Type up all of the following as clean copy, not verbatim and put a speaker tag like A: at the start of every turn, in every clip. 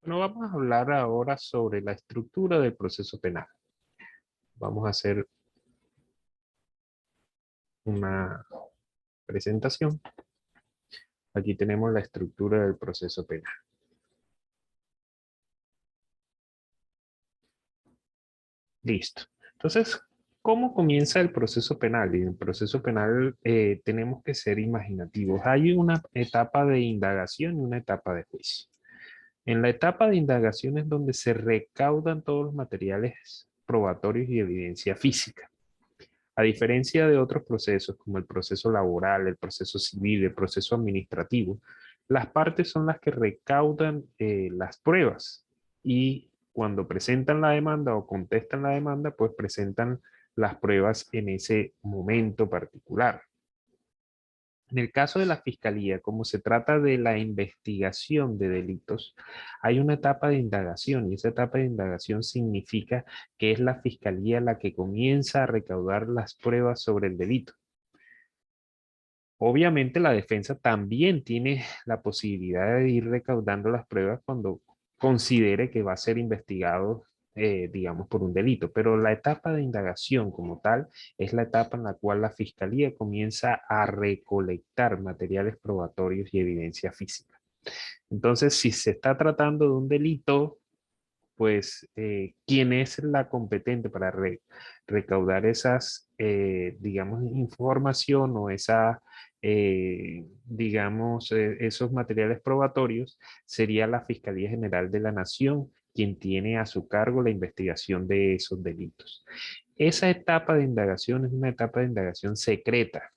A: Bueno, vamos a hablar ahora sobre la estructura del proceso penal. Vamos a hacer una presentación. Aquí tenemos la estructura del proceso penal. Listo. Entonces, ¿cómo comienza el proceso penal? Y en el proceso penal tenemos que ser imaginativos. Hay una etapa de indagación y una etapa de juicio. En la etapa de indagación es donde se recaudan todos los materiales probatorios y evidencia física. A diferencia de otros procesos como el proceso laboral, el proceso civil, el proceso administrativo, las partes son las que recaudan las pruebas y cuando presentan la demanda o contestan la demanda, pues presentan las pruebas en ese momento particular. En el caso de la fiscalía, como se trata de la investigación de delitos, hay una etapa de indagación y esa etapa de indagación significa que es la fiscalía la que comienza a recaudar las pruebas sobre el delito. Obviamente la defensa también tiene la posibilidad de ir recaudando las pruebas cuando considere que va a ser investigado, digamos, por un delito. Pero la etapa de indagación como tal es la etapa en la cual la fiscalía comienza a recolectar materiales probatorios y evidencia física. Entonces, si se está tratando de un delito, pues, ¿quién es la competente para recaudar esas, digamos, información o esa, digamos, esos materiales probatorios? Sería la Fiscalía General de la Nación quien tiene a su cargo la investigación de esos delitos. Esa etapa de indagación es una etapa de indagación secreta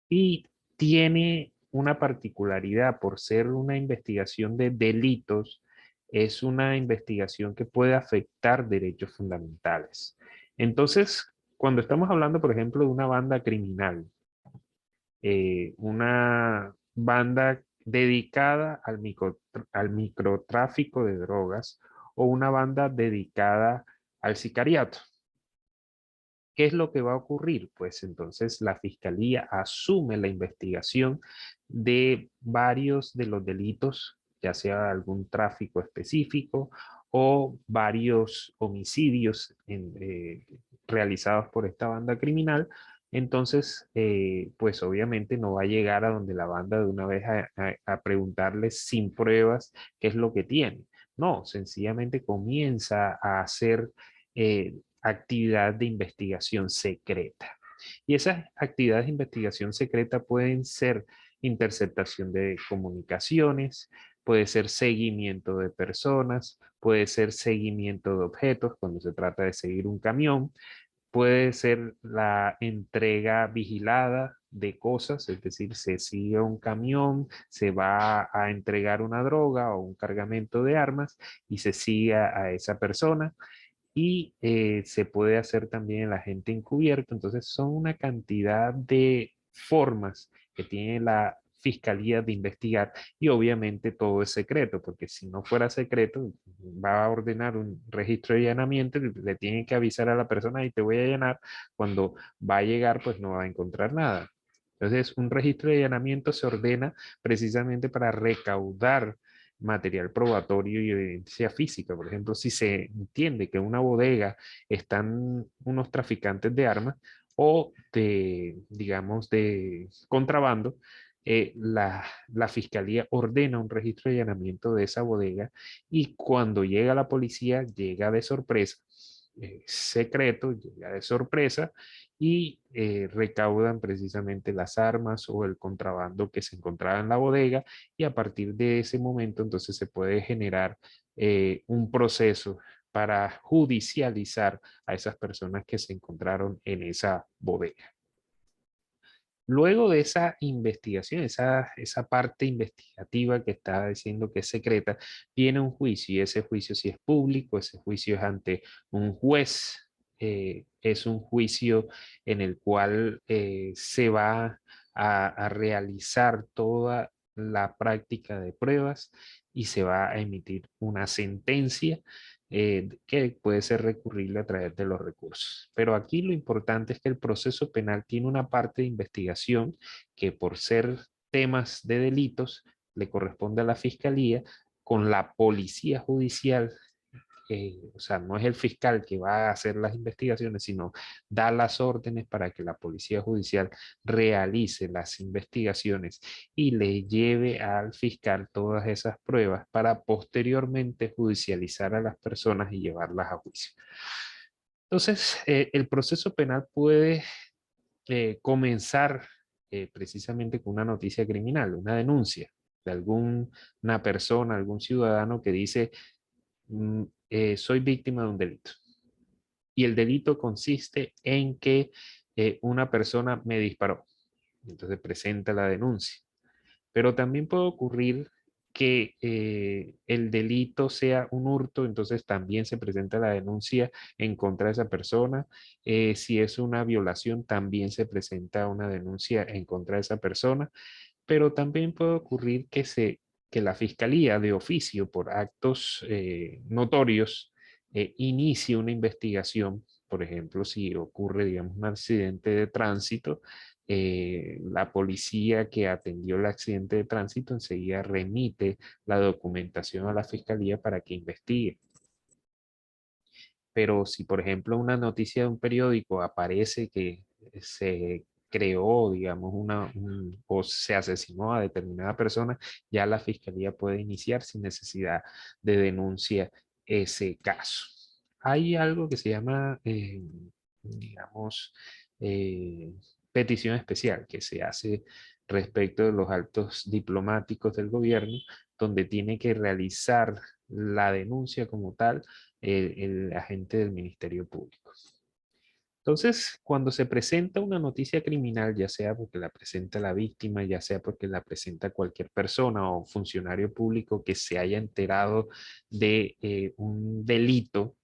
A: y tiene una particularidad por ser una investigación de delitos, es una investigación que puede afectar derechos fundamentales. Entonces, cuando estamos hablando, por ejemplo, de una banda criminal, una banda dedicada al microtráfico de drogas o una banda dedicada al sicariato, ¿qué es lo que va a ocurrir? Pues entonces la fiscalía asume la investigación de varios de los delitos, ya sea algún tráfico específico o varios homicidios realizados por esta banda criminal. Entonces, pues obviamente no va a llegar a donde la banda de una vez a preguntarles sin pruebas qué es lo que tiene. No, sencillamente comienza a hacer actividad de investigación secreta. Y esas actividades de investigación secreta pueden ser interceptación de comunicaciones, puede ser seguimiento de personas, puede ser seguimiento de objetos cuando se trata de seguir un camión, puede ser la entrega vigilada de cosas, es decir, se sigue un camión, se va a entregar una droga o un cargamento de armas y se sigue a esa persona y se puede hacer también el agente encubierto. Entonces son una cantidad de formas que tiene la fiscalía de investigar y obviamente todo es secreto, porque si no fuera secreto, va a ordenar un registro de allanamiento, le tienen que avisar a la persona y te voy a allanar, cuando va a llegar pues no va a encontrar nada. Entonces un registro de allanamiento se ordena precisamente para recaudar material probatorio y evidencia física. Por ejemplo, si se entiende que en una bodega están unos traficantes de armas o de, digamos, de contrabando, la fiscalía ordena un registro de allanamiento de esa bodega y cuando llega la policía, llega de sorpresa, secreto, llega de sorpresa y recaudan precisamente las armas o el contrabando que se encontraba en la bodega y a partir de ese momento entonces se puede generar un proceso para judicializar a esas personas que se encontraron en esa bodega. Luego de esa investigación, esa parte investigativa que estaba diciendo que es secreta, viene un juicio y ese juicio si es público, ese juicio es ante un juez, es un juicio en el cual se va a realizar toda la práctica de pruebas y se va a emitir una sentencia que puede ser recurrible a través de los recursos. Pero aquí lo importante es que el proceso penal tiene una parte de investigación que por ser temas de delitos le corresponde a la fiscalía, con la policía judicial. O sea, no es el fiscal que va a hacer las investigaciones, sino da las órdenes para que la policía judicial realice las investigaciones y le lleve al fiscal todas esas pruebas para posteriormente judicializar a las personas y llevarlas a juicio. Entonces, el proceso penal puede comenzar precisamente con una noticia criminal, una denuncia de alguna persona, algún ciudadano que dice, soy víctima de un delito. Y el delito consiste en que una persona me disparó. Entonces presenta la denuncia. Pero también puede ocurrir que el delito sea un hurto, entonces también se presenta la denuncia en contra de esa persona. Si es una violación, también se presenta una denuncia en contra de esa persona. Pero también puede ocurrir que la fiscalía de oficio por actos notorios inicie una investigación. Por ejemplo, si ocurre, digamos, un accidente de tránsito, la policía que atendió el accidente de tránsito enseguida remite la documentación a la fiscalía para que investigue. Pero si, por ejemplo, una noticia de un periódico aparece que se creó, digamos, o se asesinó a determinada persona, ya la fiscalía puede iniciar sin necesidad de denuncia ese caso. Hay algo que se llama, digamos, eh, petición especial que se hace respecto de los actos diplomáticos del gobierno, donde tiene que realizar la denuncia como tal el agente del Ministerio Público. Entonces, cuando se presenta una noticia criminal, ya sea porque la presenta la víctima, ya sea porque la presenta cualquier persona o funcionario público que se haya enterado de un delito,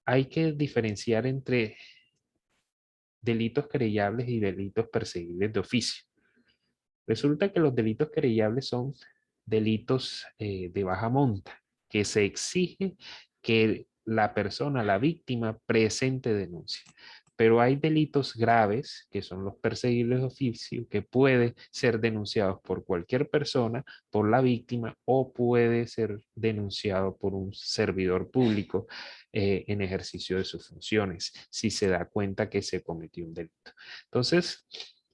A: hay que diferenciar entre delitos querellables y delitos perseguibles de oficio. Resulta que los delitos querellables son delitos de baja monta, que se exige que la persona, la víctima, presente denuncia. Pero hay delitos graves, que son los perseguibles de oficio, que pueden ser denunciados por cualquier persona, por la víctima, o puede ser denunciado por un servidor público en ejercicio de sus funciones, si se da cuenta que se cometió un delito. Entonces,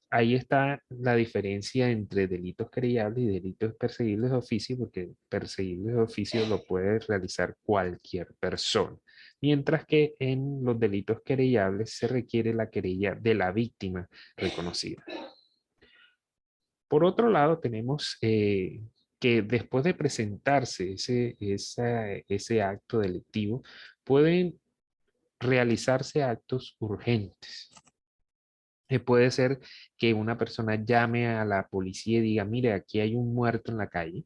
A: ahí está la diferencia entre delitos querellables y delitos perseguibles de oficio, porque perseguibles de oficio lo puede realizar cualquier persona, mientras que en los delitos querellables se requiere la querella de la víctima reconocida. Por otro lado, tenemos que después de presentarse ese acto delictivo, pueden realizarse actos urgentes. Puede ser que una persona llame a la policía y diga, mire, aquí hay un muerto en la calle.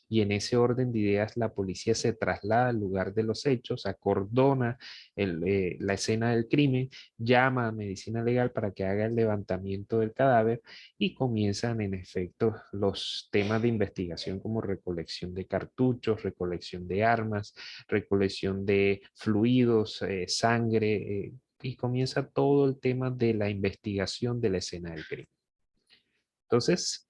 A: Y en ese orden de ideas, la policía se traslada al lugar de los hechos, acordona la escena del crimen, llama a medicina legal para que haga el levantamiento del cadáver y comienzan en efecto los temas de investigación como recolección de cartuchos, recolección de armas, recolección de fluidos, sangre, y comienza todo el tema de la investigación de la escena del crimen. Entonces,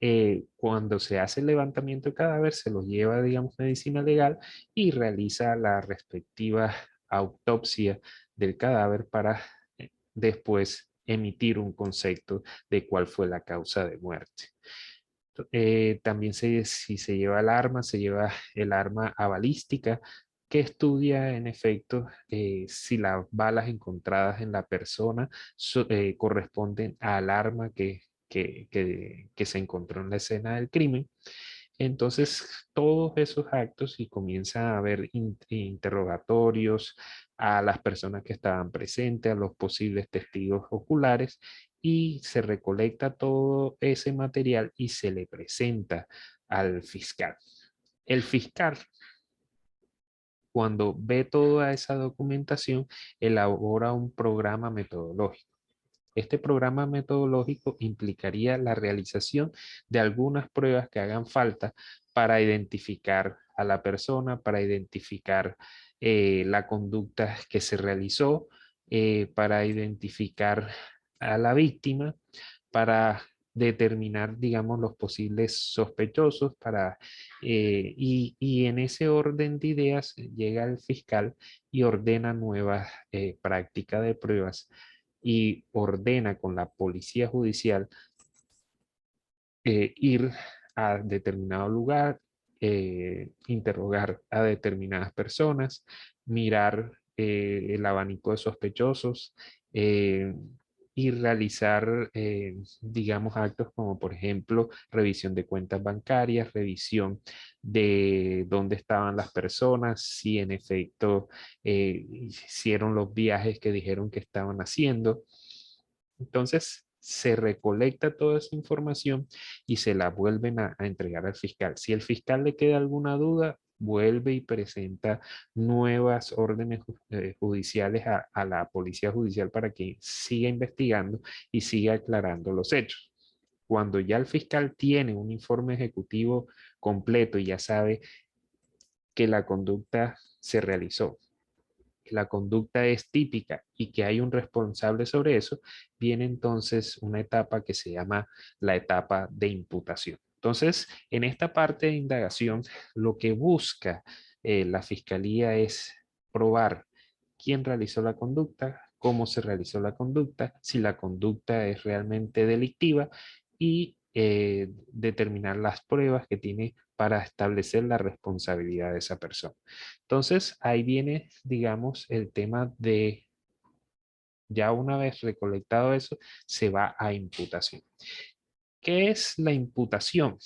A: cuando se hace el levantamiento de cadáver, se los lleva, digamos, medicina legal y realiza la respectiva autopsia del cadáver para después emitir un concepto de cuál fue la causa de muerte. También si se lleva el arma, se lleva el arma a balística, que estudia en efecto si las balas encontradas en la persona corresponden al arma que se encontró en la escena del crimen. Entonces, todos esos actos y comienza a haber interrogatorios a las personas que estaban presentes, a los posibles testigos oculares, y se recolecta todo ese material y se le presenta al fiscal. El fiscal, cuando ve toda esa documentación, elabora un programa metodológico. Este programa metodológico implicaría la realización de algunas pruebas que hagan falta para identificar a la persona, para identificar la conducta que se realizó, para identificar a la víctima, para determinar, digamos, los posibles sospechosos y en ese orden de ideas llega el fiscal y ordena nuevas prácticas de pruebas y ordena con la policía judicial ir a determinado lugar, interrogar a determinadas personas, mirar el abanico de sospechosos eh, y realizar, digamos, actos como, por ejemplo, revisión de cuentas bancarias, revisión de dónde estaban las personas, si en efecto hicieron los viajes que dijeron que estaban haciendo. Entonces, se recolecta toda esa información y se la vuelven a entregar al fiscal. Si el fiscal le queda alguna duda, vuelve y presenta nuevas órdenes judiciales a la policía judicial para que siga investigando y siga aclarando los hechos. Cuando ya el fiscal tiene un informe ejecutivo completo y ya sabe que la conducta se realizó, que la conducta es típica y que hay un responsable sobre eso, viene entonces una etapa que se llama la etapa de imputación. Entonces, en esta parte de indagación, lo que busca la fiscalía es probar quién realizó la conducta, cómo se realizó la conducta, si la conducta es realmente delictiva y determinar las pruebas que tiene para establecer la responsabilidad de esa persona. Entonces, ahí viene, digamos, el tema de, ya una vez recolectado eso, se va a imputación. ¿Qué es la imputación?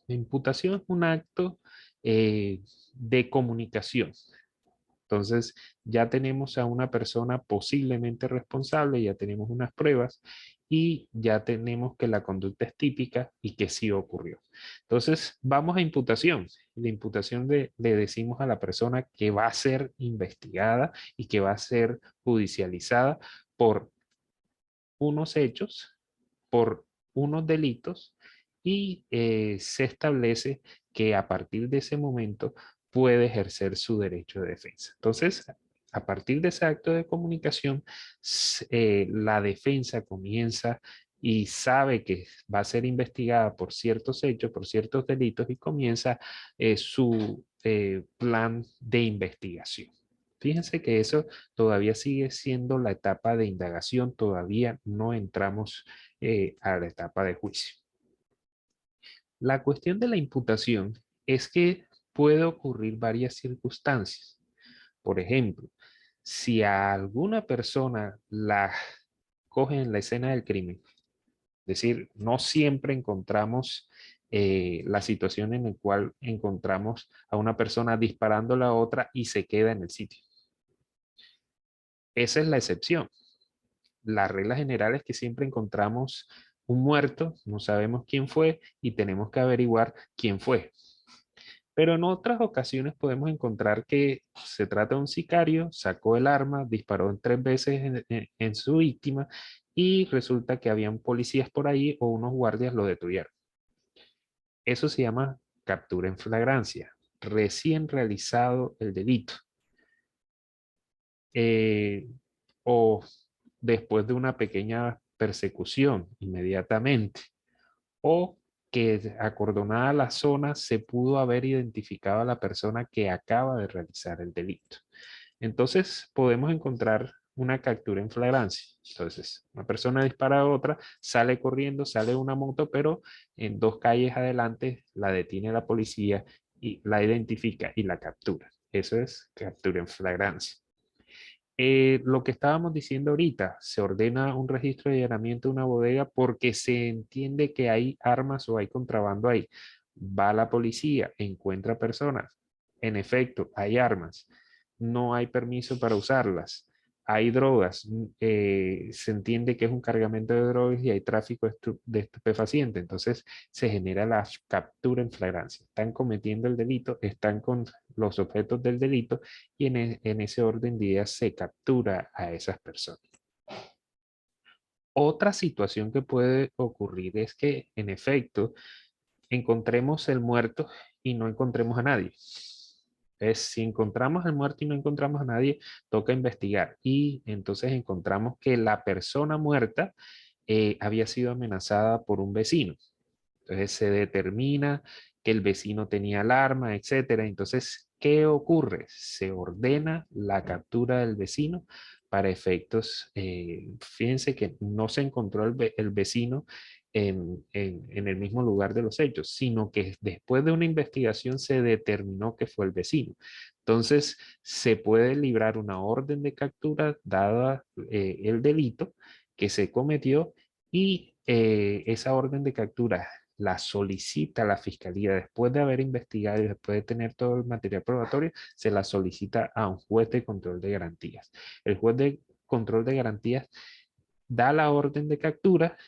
A: La imputación es un acto de comunicación. Entonces, ya tenemos a una persona posiblemente responsable, ya tenemos unas pruebas y ya tenemos que la conducta es típica y que sí ocurrió. Entonces, vamos a imputación. La imputación le decimos a la persona que va a ser investigada y que va a ser judicializada por unos hechos, por unos delitos y se establece que a partir de ese momento puede ejercer su derecho de defensa. Entonces, a partir de ese acto de comunicación, la defensa comienza y sabe que va a ser investigada por ciertos hechos, por ciertos delitos y comienza su plan de investigación. Fíjense que eso todavía sigue siendo la etapa de indagación, todavía no entramos a la etapa de juicio. La cuestión de la imputación es que puede ocurrir varias circunstancias. Por ejemplo, si a alguna persona la cogen en la escena del crimen, es decir, no siempre encontramos la situación en la cual encontramos a una persona disparando a la otra y se queda en el sitio. Esa es la excepción. La regla general es que siempre encontramos un muerto, no sabemos quién fue y tenemos que averiguar quién fue. Pero en otras ocasiones podemos encontrar que se trata de un sicario, sacó el arma, disparó 3 veces en su víctima y resulta que habían policías por ahí o unos guardias lo detuvieron. Eso se llama captura en flagrancia, recién realizado el delito. Eh, o después de una pequeña persecución inmediatamente, o que acordonada la zona se pudo haber identificado a la persona que acaba de realizar el delito. Entonces podemos encontrar una captura en flagrancia. Entonces, una persona dispara a otra, sale corriendo, sale de una moto, pero en 2 calles adelante la detiene la policía y la identifica y la captura. Eso es captura en flagrancia. Lo que estábamos diciendo ahorita, se ordena un registro de allanamiento de una bodega porque se entiende que hay armas o hay contrabando ahí. Va la policía, encuentra personas. En efecto, hay armas. No hay permiso para usarlas. Hay drogas. Se entiende que es un cargamento de drogas y hay tráfico de estupefacientes. Entonces se genera la captura en flagrancia. Están cometiendo el delito, están con los objetos del delito y en ese orden de ideas se captura a esas personas. Otra situación que puede ocurrir es que, en efecto, encontremos el muerto y no encontremos a nadie. Si encontramos al muerto y no encontramos a nadie, toca investigar. Y entonces encontramos que la persona muerta había sido amenazada por un vecino. Entonces se determina que el vecino tenía alarma, etcétera. Entonces, ¿qué ocurre? Se ordena la captura del vecino para efectos, fíjense que no se encontró el vecino en el mismo lugar de los hechos, sino que después de una investigación se determinó que fue el vecino. Entonces, se puede librar una orden de captura dada el delito que se cometió y esa orden de captura la solicita la fiscalía después de haber investigado y después de tener todo el material probatorio, se la solicita a un juez de control de garantías. El juez de control de garantías da la orden de captura,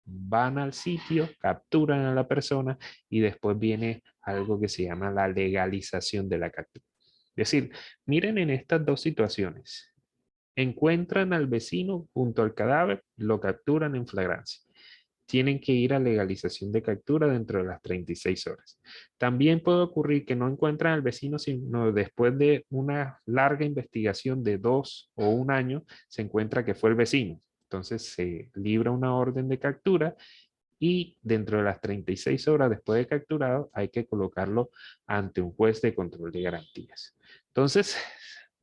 A: van al sitio, capturan a la persona y después viene algo que se llama la legalización de la captura. Es decir, miren en estas dos situaciones. Encuentran al vecino junto al cadáver, lo capturan en flagrancia. Tienen que ir a legalización de captura dentro de las 36 horas. También puede ocurrir que no encuentran al vecino, sino después de una larga investigación de 2 o 1 año, se encuentra que fue el vecino. Entonces se libra una orden de captura y dentro de las 36 horas después de capturado hay que colocarlo ante un juez de control de garantías. Entonces,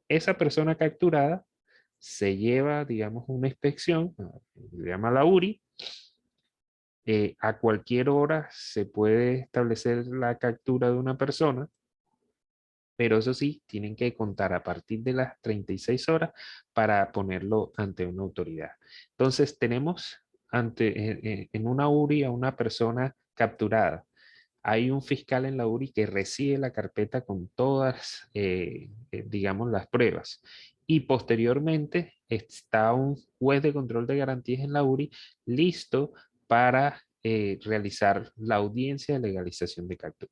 A: esa persona capturada se lleva, digamos, una inspección, se llama la URI. A cualquier hora se puede establecer la captura de una persona, pero eso sí, tienen que contar a partir de las 36 horas para ponerlo ante una autoridad. Entonces, tenemos en una URI a una persona capturada. Hay un fiscal en la URI que recibe la carpeta con todas, digamos, las pruebas. Y posteriormente está un juez de control de garantías en la URI listo para realizar la audiencia de legalización de captura.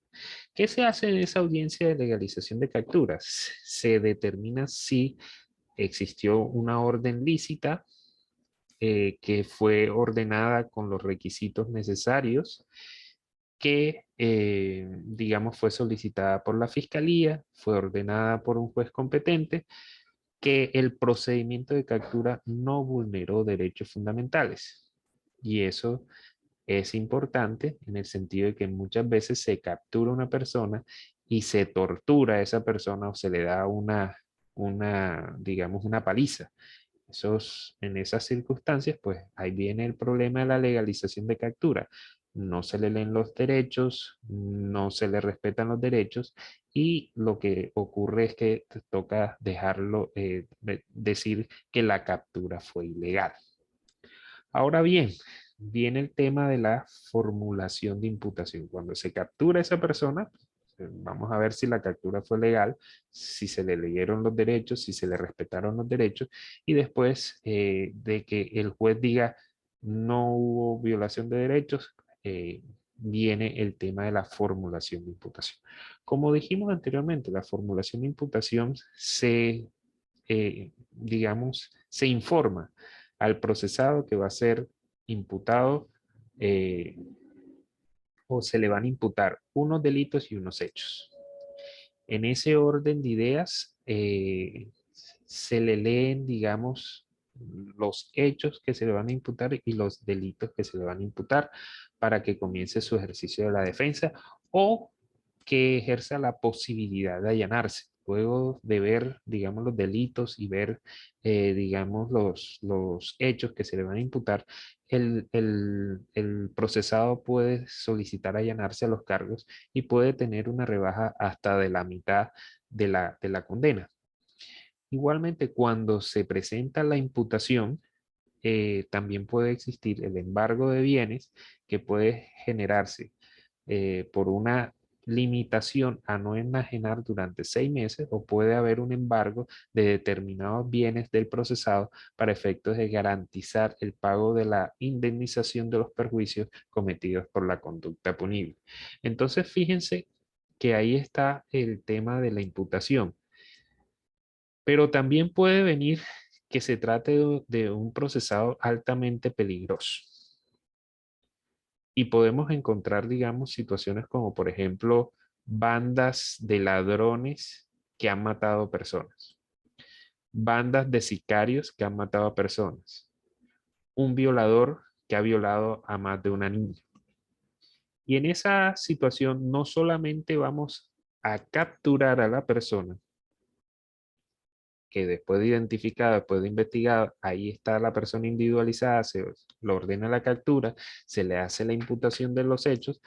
A: ¿Qué se hace en esa audiencia de legalización de capturas? Se determina si existió una orden lícita que fue ordenada con los requisitos necesarios, que, digamos, fue solicitada por la fiscalía, fue ordenada por un juez competente, que el procedimiento de captura no vulneró derechos fundamentales. Y eso es importante en el sentido de que muchas veces se captura una persona y se tortura a esa persona o se le da digamos, una paliza. En esas circunstancias, pues ahí viene el problema de la legalización de captura. No se le leen los derechos, no se le respetan los derechos y lo que ocurre es que te toca dejarlo, decir que la captura fue ilegal. Ahora bien, viene el tema de la formulación de imputación. Cuando se captura a esa persona, vamos a ver si la captura fue legal, si se le leyeron los derechos, si se le respetaron los derechos, y después de que el juez diga no hubo violación de derechos, viene el tema de la formulación de imputación. Como dijimos anteriormente, la formulación de imputación digamos, se informa al procesado que va a ser imputado eh, o se le van a imputar unos delitos y unos hechos. En ese orden de ideas, se le leen, digamos, los hechos que se le van a imputar y los delitos que se le van a imputar para que comience su ejercicio de la defensa o que ejerza la posibilidad de allanarse. Luego de ver, digamos, los delitos y ver, digamos, los hechos que se le van a imputar, el procesado puede solicitar allanarse a los cargos y puede tener una rebaja hasta de la mitad de la condena. Igualmente, cuando se presenta la imputación, también puede existir el embargo de bienes que puede generarse por una limitación a no enajenar durante 6 meses o puede haber un embargo de determinados bienes del procesado para efectos de garantizar el pago de la indemnización de los perjuicios cometidos por la conducta punible. Entonces, fíjense que ahí está el tema de la imputación. Pero también puede venir que se trate de un procesado altamente peligroso. Y podemos encontrar, digamos, situaciones como, por ejemplo, bandas de ladrones que han matado personas, bandas de sicarios que han matado a personas, un violador que ha violado a más de una niña. Y en esa situación no solamente vamos a capturar a la persona, que después de identificada, después de investigada, ahí está la persona individualizada, se le ordena la captura, se le hace la imputación de los hechos,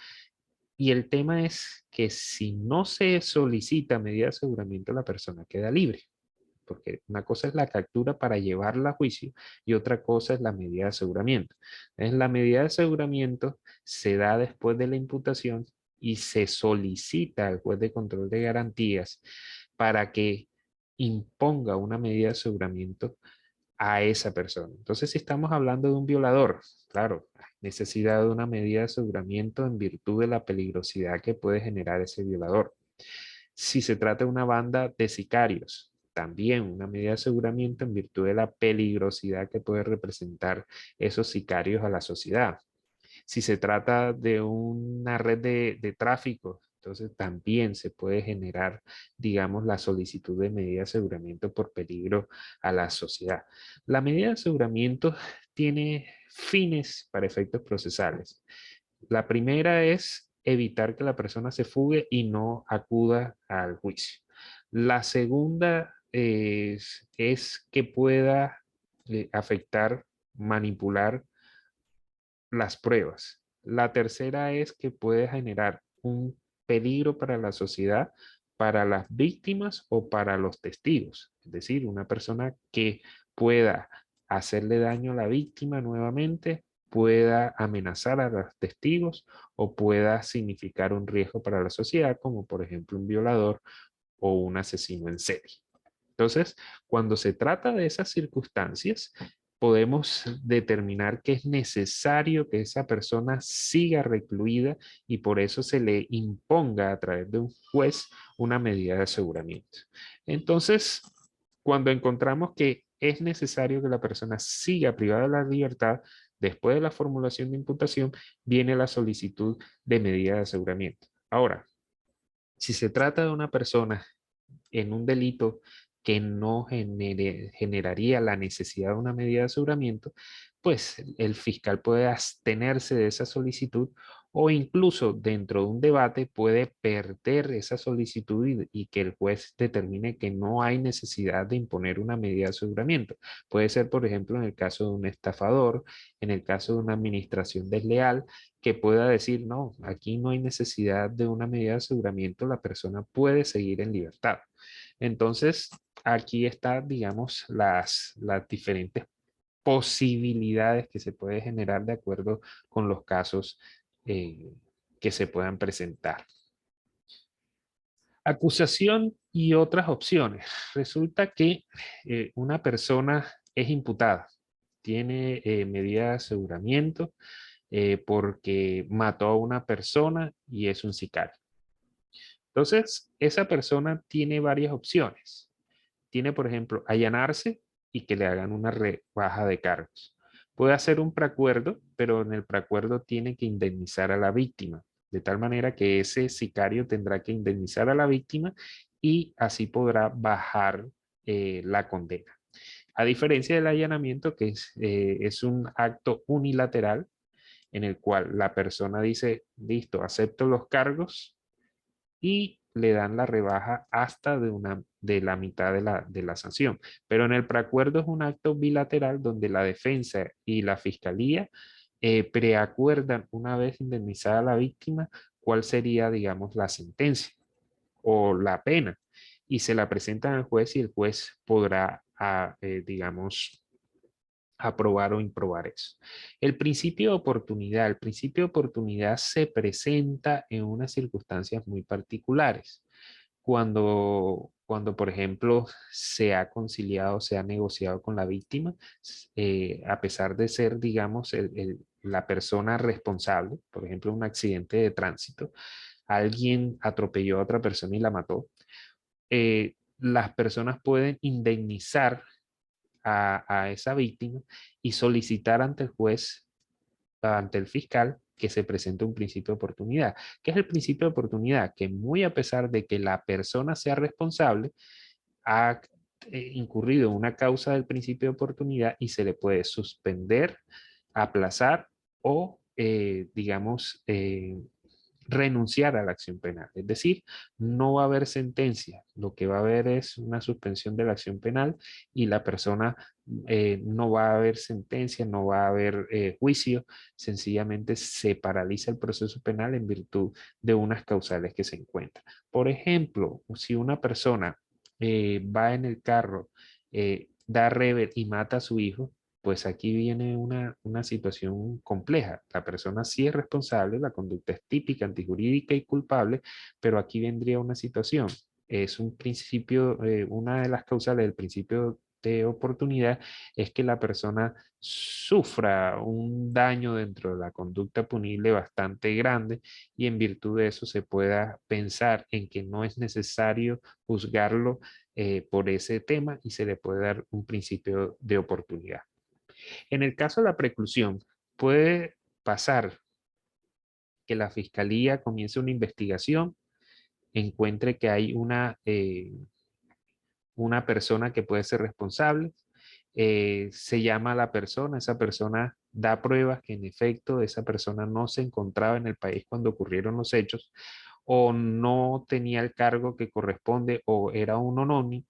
A: y el tema es que si no se solicita medida de aseguramiento, la persona queda libre. Porque una cosa es la captura para llevarla a juicio y otra cosa es la medida de aseguramiento. Entonces, la medida de aseguramiento se da después de la imputación y se solicita al juez de control de garantías para que imponga una medida de aseguramiento a esa persona. Entonces, si estamos hablando de un violador, claro, necesidad de una medida de aseguramiento en virtud de la peligrosidad que puede generar ese violador. Si se trata de una banda de sicarios, también una medida de aseguramiento en virtud de la peligrosidad que puede representar esos sicarios a la sociedad. Si se trata de una red de tráfico, entonces también se puede generar, digamos, la solicitud de medida de aseguramiento por peligro a la sociedad. La medida de aseguramiento tiene fines para efectos procesales. La primera es evitar que la persona se fugue y no acuda al juicio. La segunda es que pueda afectar, manipular las pruebas. La tercera es que puede generar un peligro para la sociedad, para las víctimas o para los testigos. Es decir, una persona que pueda hacerle daño a la víctima nuevamente, pueda amenazar a los testigos o pueda significar un riesgo para la sociedad, como por ejemplo un violador o un asesino en serie. Entonces, cuando se trata de esas circunstancias, podemos determinar que es necesario que esa persona siga recluida y por eso se le imponga a través de un juez una medida de aseguramiento. Entonces, cuando encontramos que es necesario que la persona siga privada de la libertad, después de la formulación de imputación, viene la solicitud de medida de aseguramiento. Ahora, si se trata de una persona en un delito que no generaría la necesidad de una medida de aseguramiento, pues el fiscal puede abstenerse de esa solicitud o incluso dentro de un debate puede perder esa solicitud y que el juez determine que no hay necesidad de imponer una medida de aseguramiento. Puede ser, por ejemplo, en el caso de un estafador, en el caso de una administración desleal, que pueda decir, no, aquí no hay necesidad de una medida de aseguramiento, la persona puede seguir en libertad. Entonces, aquí están, digamos, las diferentes posibilidades que se puede generar de acuerdo con los casos eh, que se puedan presentar. Acusación y otras opciones. Resulta que una persona es imputada, tiene medida de aseguramiento porque mató a una persona y es un sicario. Entonces, esa persona tiene varias opciones. Tiene, por ejemplo, allanarse y que le hagan una rebaja de cargos. Puede hacer un preacuerdo, pero en el preacuerdo tiene que indemnizar a la víctima, de tal manera que ese sicario tendrá que indemnizar a la víctima y así podrá bajar la condena. A diferencia del allanamiento, que es un acto unilateral en el cual la persona dice, listo, acepto los cargos y le dan la rebaja hasta de la mitad de la sanción. Pero en el preacuerdo es un acto bilateral donde la defensa y la fiscalía preacuerdan una vez indemnizada la víctima cuál sería, digamos, la sentencia o la pena y se la presentan al juez y el juez podrá, digamos, aprobar o improbar eso. El principio de oportunidad se presenta en unas circunstancias muy particulares. Cuando, por ejemplo, se ha conciliado, se ha negociado con la víctima, a pesar de ser, digamos, la persona responsable, por ejemplo, un accidente de tránsito, alguien atropelló a otra persona y la mató, las personas pueden indemnizar a esa víctima y solicitar ante el juez, ante el fiscal, que se presente un principio de oportunidad. ¿Qué es el principio de oportunidad? Que muy a pesar de que la persona sea responsable, ha incurrido en una causa del principio de oportunidad y se le puede suspender aplazar o, digamos, renunciar a la acción penal. Es decir, no va a haber sentencia, lo que va a haber es una suspensión de la acción penal y la persona no va a haber sentencia, no va a haber juicio, sencillamente se paraliza el proceso penal en virtud de unas causales que se encuentran. Por ejemplo, si una persona va en el carro, da rever y mata a su hijo, pues aquí viene una situación compleja. La persona sí es responsable, la conducta es típica, antijurídica y culpable, pero aquí vendría una situación. Es un principio, una de las causales del principio de oportunidad es que la persona sufra un daño dentro de la conducta punible bastante grande y en virtud de eso se pueda pensar en que no es necesario juzgarlo por ese tema y se le puede dar un principio de oportunidad. En el caso de la preclusión, puede pasar que la fiscalía comience una investigación, encuentre que hay una persona que puede ser responsable, se llama a la persona, esa persona da pruebas que en efecto esa persona no se encontraba en el país cuando ocurrieron los hechos o no tenía el cargo que corresponde o era un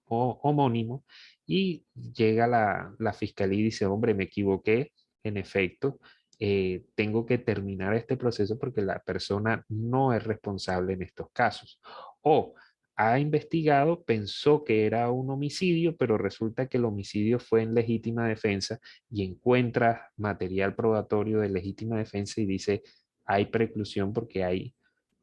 A: homónimo y llega la fiscalía y dice, hombre, me equivoqué, en efecto, tengo que terminar este proceso porque la persona no es responsable en estos casos. O ha investigado, pensó que era un homicidio, pero resulta que el homicidio fue en legítima defensa y encuentra material probatorio de legítima defensa y dice, hay preclusión porque hay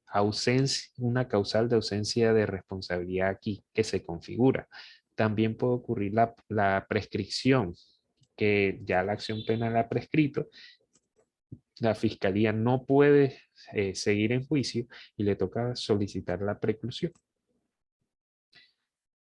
A: ausencia, una causal de ausencia de responsabilidad aquí que se configura. También puede ocurrir la prescripción, que ya la acción penal ha prescrito, la fiscalía no puede seguir en juicio y le toca solicitar la preclusión.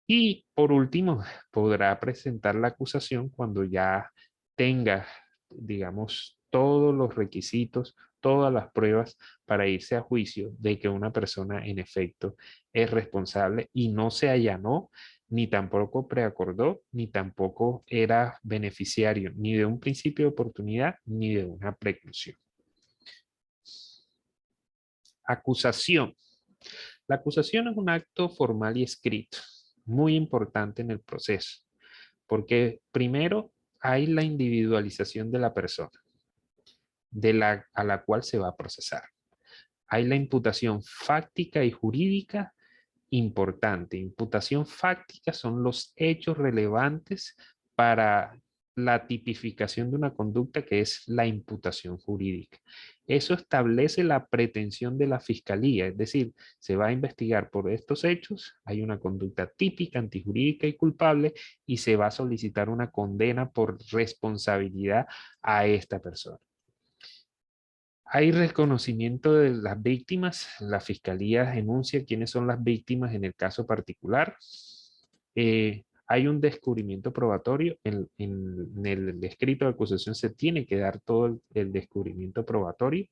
A: Y por último, podrá presentar la acusación cuando ya tenga, digamos, todos los requisitos, todas las pruebas para irse a juicio de que una persona en efecto es responsable y no se allanó, ni tampoco preacordó, ni tampoco era beneficiario ni de un principio de oportunidad, ni de una preclusión. Acusación. La acusación es un acto formal y escrito, muy importante en el proceso, porque primero hay la individualización de la persona, a la cual se va a procesar. Hay la imputación fáctica y jurídica importante. Imputación fáctica son los hechos relevantes para la tipificación de una conducta que es la imputación jurídica. Eso establece la pretensión de la fiscalía, es decir, se va a investigar por estos hechos, hay una conducta típica, antijurídica y culpable y se va a solicitar una condena por responsabilidad a esta persona. Hay reconocimiento de las víctimas, la fiscalía enuncia quiénes son las víctimas en el caso particular. Hay un descubrimiento probatorio, en el escrito de acusación se tiene que dar todo el descubrimiento probatorio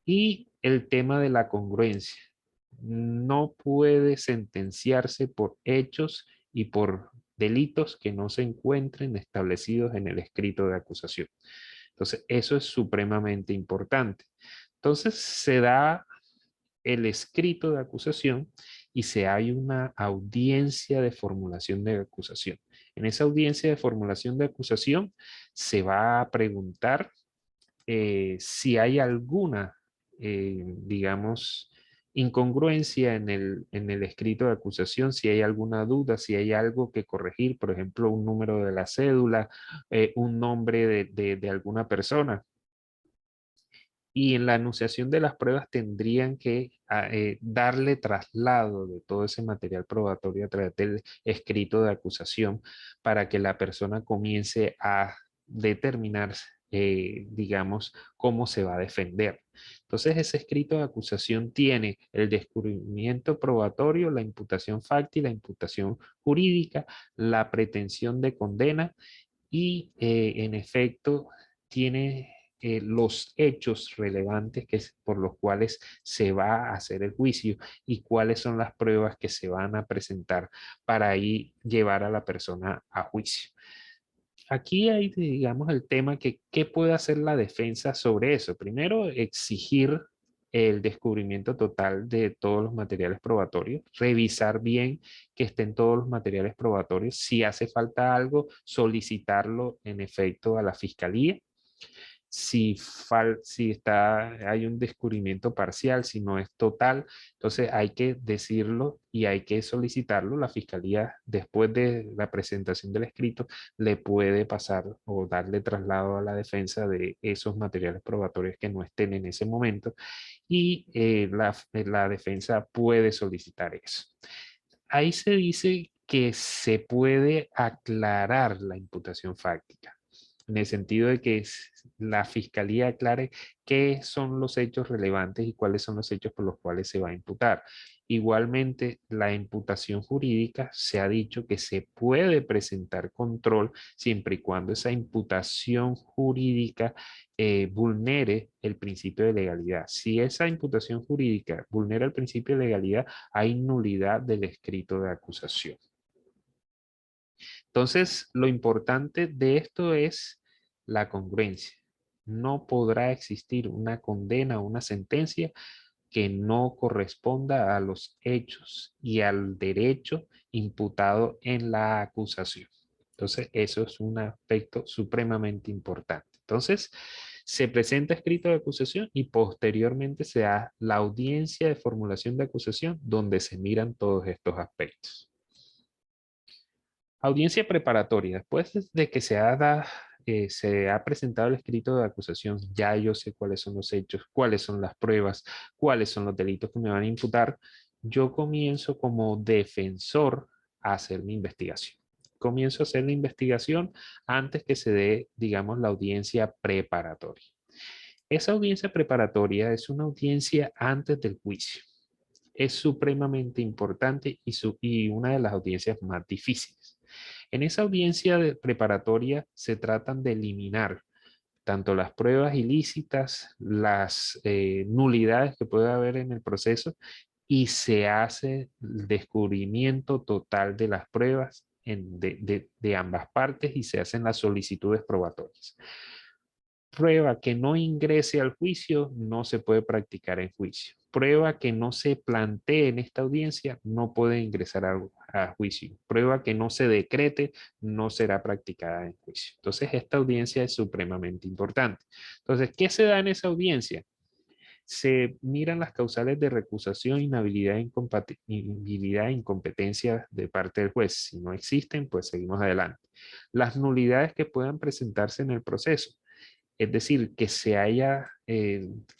A: y el tema de la congruencia. No puede sentenciarse por hechos y por delitos que no se encuentren establecidos en el escrito de acusación. Entonces, eso es supremamente importante. Entonces, se da el escrito de acusación y se hay una audiencia de formulación de acusación. En esa audiencia de formulación de acusación se va a preguntar si hay alguna, digamos, incongruencia en el escrito de acusación, si hay alguna duda, si hay algo que corregir, por ejemplo, un número de la cédula, un nombre de alguna persona. Y en la anunciación de las pruebas tendrían que darle traslado de todo ese material probatorio a través del escrito de acusación para que la persona comience a determinar, digamos, cómo se va a defender. Entonces, ese escrito de acusación tiene el descubrimiento probatorio, la imputación fáctica, la imputación jurídica, la pretensión de condena y, en efecto, tiene los hechos relevantes por los cuales se va a hacer el juicio y cuáles son las pruebas que se van a presentar para ahí llevar a la persona a juicio. Aquí hay, digamos, el tema que qué puede hacer la defensa sobre eso. Primero, exigir el descubrimiento total de todos los materiales probatorios, revisar bien que estén todos los materiales probatorios. Si hace falta algo, solicitarlo en efecto a la fiscalía. Hay un descubrimiento parcial, si no es total, entonces hay que decirlo y hay que solicitarlo. La fiscalía, después de la presentación del escrito, le puede pasar o darle traslado a la defensa de esos materiales probatorios que no estén en ese momento y la defensa puede solicitar eso. Ahí se dice que se puede aclarar la imputación fáctica, en el sentido de que la fiscalía aclare qué son los hechos relevantes y cuáles son los hechos por los cuales se va a imputar. Igualmente, la imputación jurídica se ha dicho que se puede presentar control siempre y cuando esa imputación jurídica vulnere el principio de legalidad. Si esa imputación jurídica vulnera el principio de legalidad, hay nulidad del escrito de acusación. Entonces, lo importante de esto es la congruencia. No podrá existir una condena o una sentencia que no corresponda a los hechos y al derecho imputado en la acusación. Entonces, eso es un aspecto supremamente importante. Entonces, se presenta escrito de acusación y posteriormente se da la audiencia de formulación de acusación donde se miran todos estos aspectos. Audiencia preparatoria. Después de que se ha presentado el escrito de acusación, ya yo sé cuáles son los hechos, cuáles son las pruebas, cuáles son los delitos que me van a imputar. Yo comienzo como defensor a hacer mi investigación. Comienzo a hacer la investigación antes que se dé, digamos, la audiencia preparatoria. Esa audiencia preparatoria es una audiencia antes del juicio. Es supremamente importante y una de las audiencias más difíciles. En esa audiencia preparatoria se tratan de eliminar tanto las pruebas ilícitas, las nulidades que puede haber en el proceso y se hace el descubrimiento total de las pruebas de ambas partes y se hacen las solicitudes probatorias. Prueba que no ingrese al juicio no se puede practicar en juicio. Prueba que no se plantee en esta audiencia no puede ingresar a juicio. Prueba que no se decrete no será practicada en juicio. Entonces, esta audiencia es supremamente importante. Entonces, ¿qué se da en esa audiencia? Se miran las causales de recusación, inhabilidad, inhabilidad e incompetencia de parte del juez. Si no existen, pues seguimos adelante. Las nulidades que puedan presentarse en el proceso. Es decir, que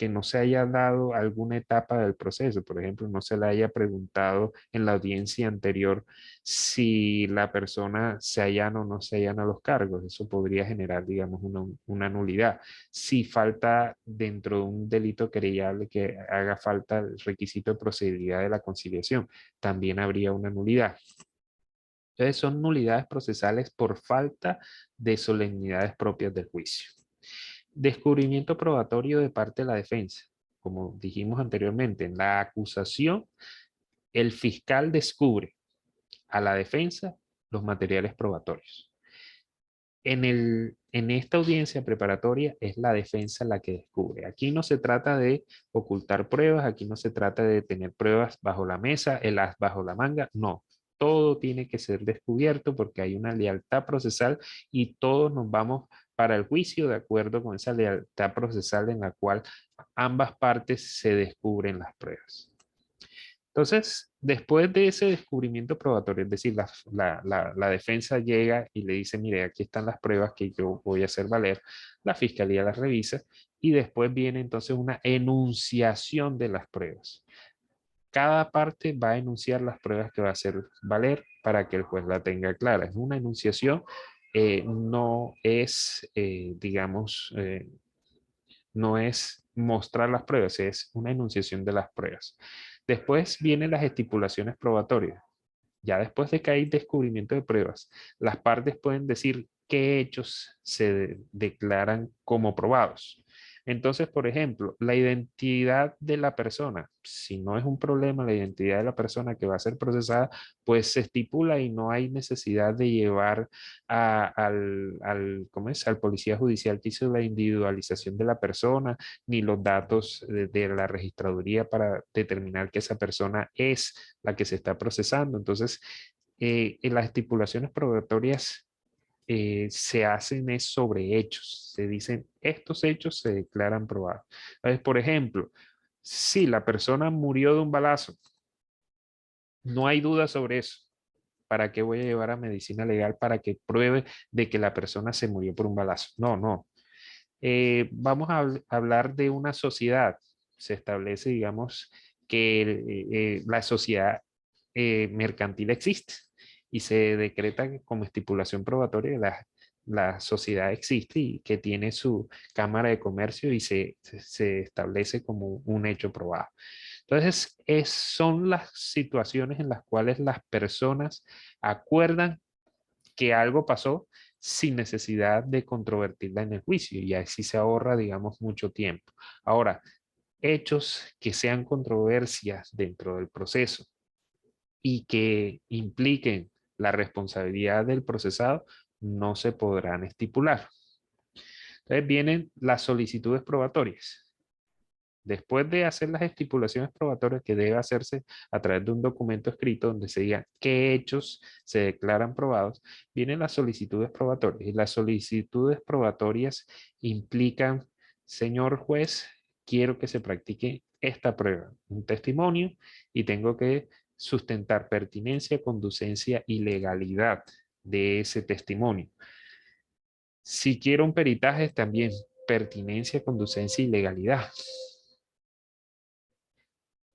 A: no se haya dado alguna etapa del proceso. Por ejemplo, no se le haya preguntado en la audiencia anterior si la persona se allana o no se allana a los cargos. Eso podría generar, digamos, una nulidad. Si falta dentro de un delito querellable que haga falta el requisito de procedibilidad de la conciliación, también habría una nulidad. Entonces, son nulidades procesales por falta de solemnidades propias del juicio. Descubrimiento probatorio de parte de la defensa. Como dijimos anteriormente, en la acusación, el fiscal descubre a la defensa los materiales probatorios. En esta audiencia preparatoria es la defensa la que descubre. Aquí no se trata de ocultar pruebas, aquí no se trata de tener pruebas bajo la mesa, el as bajo la manga, no. Todo tiene que ser descubierto porque hay una lealtad procesal y todos nos vamos para el juicio de acuerdo con esa lealtad procesal en la cual ambas partes se descubren las pruebas. Entonces, después de ese descubrimiento probatorio, es decir, la defensa llega y le dice, mire, aquí están las pruebas que yo voy a hacer valer, la fiscalía las revisa y después viene entonces una enunciación de las pruebas. Cada parte va a enunciar las pruebas que va a hacer valer para que el juez la tenga clara. Es una enunciación, no es, no es mostrar las pruebas, es una enunciación de las pruebas. Después vienen las estipulaciones probatorias. Ya después de que hay descubrimiento de pruebas, las partes pueden decir qué hechos se declaran como probados. Entonces, por ejemplo, la identidad de la persona, si no es un problema la identidad de la persona que va a ser procesada, pues se estipula y no hay necesidad de llevar ¿cómo es? Al policía judicial que hizo la individualización de la persona, ni los datos de la registraduría para determinar que esa persona es la que se está procesando. Entonces, en las estipulaciones probatorias se hacen es sobre hechos. Se dicen, estos hechos se declaran probados. Entonces, por ejemplo, si la persona murió de un balazo, no hay duda sobre eso. ¿Para qué voy a llevar a medicina legal para que pruebe de que la persona se murió por un balazo? No, no. Vamos a hablar de una sociedad. Se establece, digamos, que la sociedad mercantil existe y se decreta que como estipulación probatoria la sociedad existe y que tiene su cámara de comercio y se establece como un hecho probado. Entonces, son las situaciones en las cuales las personas acuerdan que algo pasó sin necesidad de controvertirla en el juicio y así se ahorra, digamos, mucho tiempo. Ahora, hechos que sean controversias dentro del proceso y que impliquen la responsabilidad del procesado no se podrán estipular. Entonces vienen las solicitudes probatorias. Después de hacer las estipulaciones probatorias que debe hacerse a través de un documento escrito donde se diga qué hechos se declaran probados, vienen las solicitudes probatorias. Y las solicitudes probatorias implican, señor juez, quiero que se practique esta prueba, un testimonio, y tengo que sustentar pertinencia, conducencia y legalidad de ese testimonio. Si quiero un peritaje, también pertinencia, conducencia y legalidad.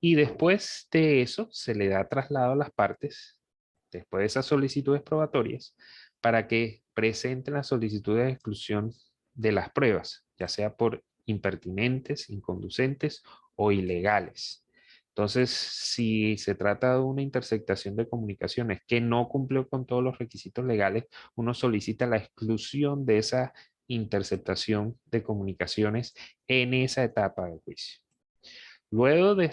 A: Y después de eso se le da traslado a las partes, después de esas solicitudes probatorias, para que presenten la solicitud de exclusión de las pruebas, ya sea por impertinentes, inconducentes o ilegales. Entonces, si se trata de una interceptación de comunicaciones que no cumplió con todos los requisitos legales, uno solicita la exclusión de esa interceptación de comunicaciones en esa etapa del juicio. Luego de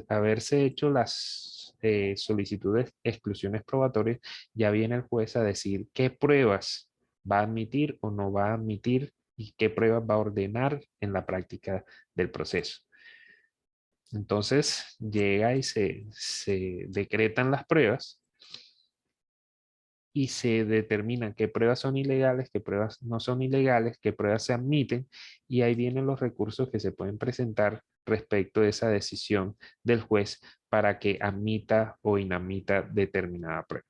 A: haberse hecho las solicitudes, exclusiones probatorias, ya viene el juez a decir qué pruebas va a admitir o no va a admitir y qué pruebas va a ordenar en la práctica del proceso. Entonces llega y se decretan las pruebas y se determinan qué pruebas son ilegales, qué pruebas no son ilegales, qué pruebas se admiten, y ahí vienen los recursos que se pueden presentar respecto de esa decisión del juez para que admita o inadmita determinada prueba.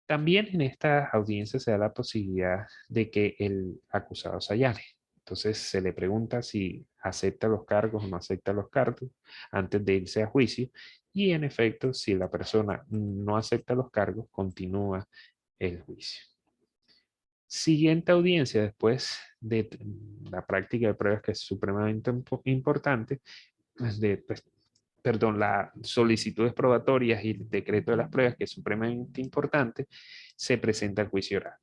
A: También en esta audiencia se da la posibilidad de que el acusado se allane. Entonces se le pregunta si acepta los cargos o no acepta los cargos antes de irse a juicio, y en efecto, si la persona no acepta los cargos, continúa el juicio. Siguiente audiencia después de la práctica de pruebas, que es supremamente importante, pues, perdón, las solicitudes probatorias y el decreto de las pruebas, que es supremamente importante, se presenta el juicio oral.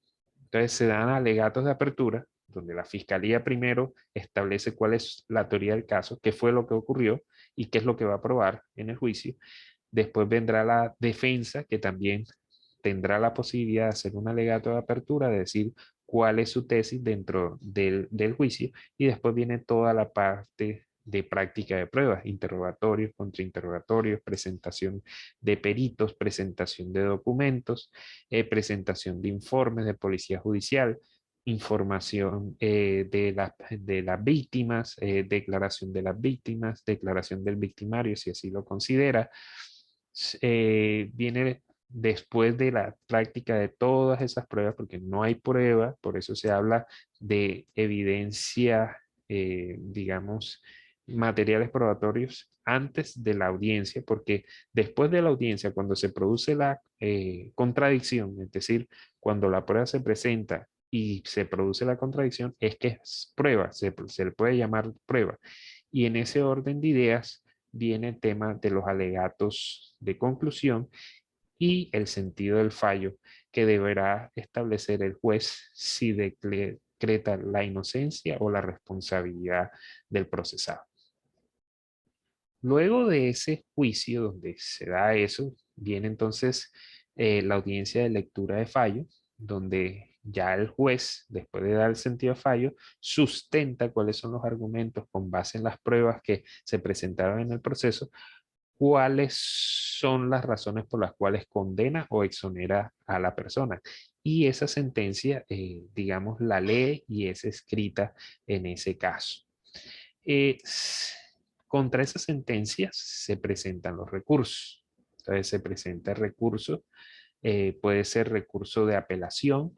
A: Entonces se dan alegatos de apertura, donde la fiscalía primero establece cuál es la teoría del caso, qué fue lo que ocurrió y qué es lo que va a probar en el juicio. Después vendrá la defensa, que también tendrá la posibilidad de hacer un alegato de apertura, de decir cuál es su tesis dentro del juicio, y después viene toda la parte de práctica de pruebas, interrogatorios, contrainterrogatorios, presentación de peritos, presentación de documentos, presentación de informes de policía judicial, información de las víctimas, declaración de las víctimas, declaración del victimario, si así lo considera. Viene después de la práctica de todas esas pruebas, porque no hay prueba, por eso se habla de evidencia, digamos, materiales probatorios antes de la audiencia, porque después de la audiencia, cuando se produce la contradicción, es decir, cuando la prueba se presenta y se produce la contradicción, es que es prueba, se le puede llamar prueba. Y en ese orden de ideas viene el tema de los alegatos de conclusión y el sentido del fallo que deberá establecer el juez si decreta la inocencia o la responsabilidad del procesado. Luego de ese juicio donde se da eso, viene entonces la audiencia de lectura de fallo, donde ya el juez, después de dar el sentido de fallo, sustenta cuáles son los argumentos con base en las pruebas que se presentaron en el proceso, cuáles son las razones por las cuales condena o exonera a la persona. Y esa sentencia, digamos, la lee y es escrita en ese caso. Eh, Contra esas sentencias se presentan los recursos. Entonces se presenta el recurso, puede ser recurso de apelación,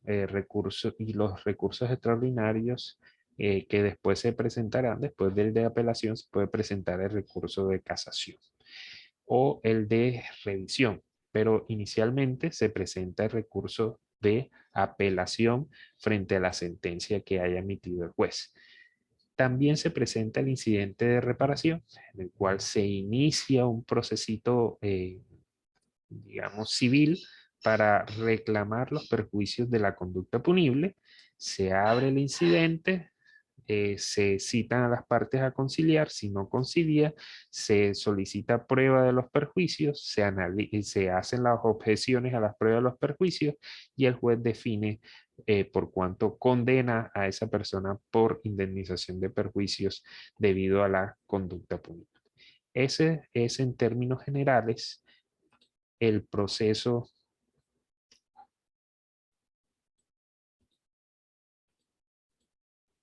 A: recurso, y los recursos extraordinarios que después se presentarán, después del de apelación, se puede presentar el recurso de casación o el de revisión, pero inicialmente se presenta el recurso de apelación frente a la sentencia que haya emitido el juez. También se presenta el incidente de reparación, en el cual se inicia un procesito, digamos, civil para reclamar los perjuicios de la conducta punible. Se abre el incidente, se citan a las partes a conciliar. Si no concilia, se solicita prueba de los perjuicios, se hacen las objeciones a las pruebas de los perjuicios y el juez define por cuánto condena a esa persona por indemnización de perjuicios debido a la conducta punible. Ese es, en términos generales, el proceso,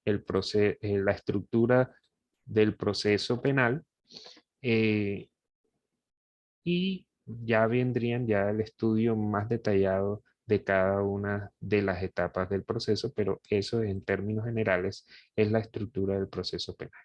A: la estructura del proceso penal, eh, y ya vendrían ya el estudio más detallado de cada una de las etapas del proceso, pero eso en términos generales es la estructura del proceso penal.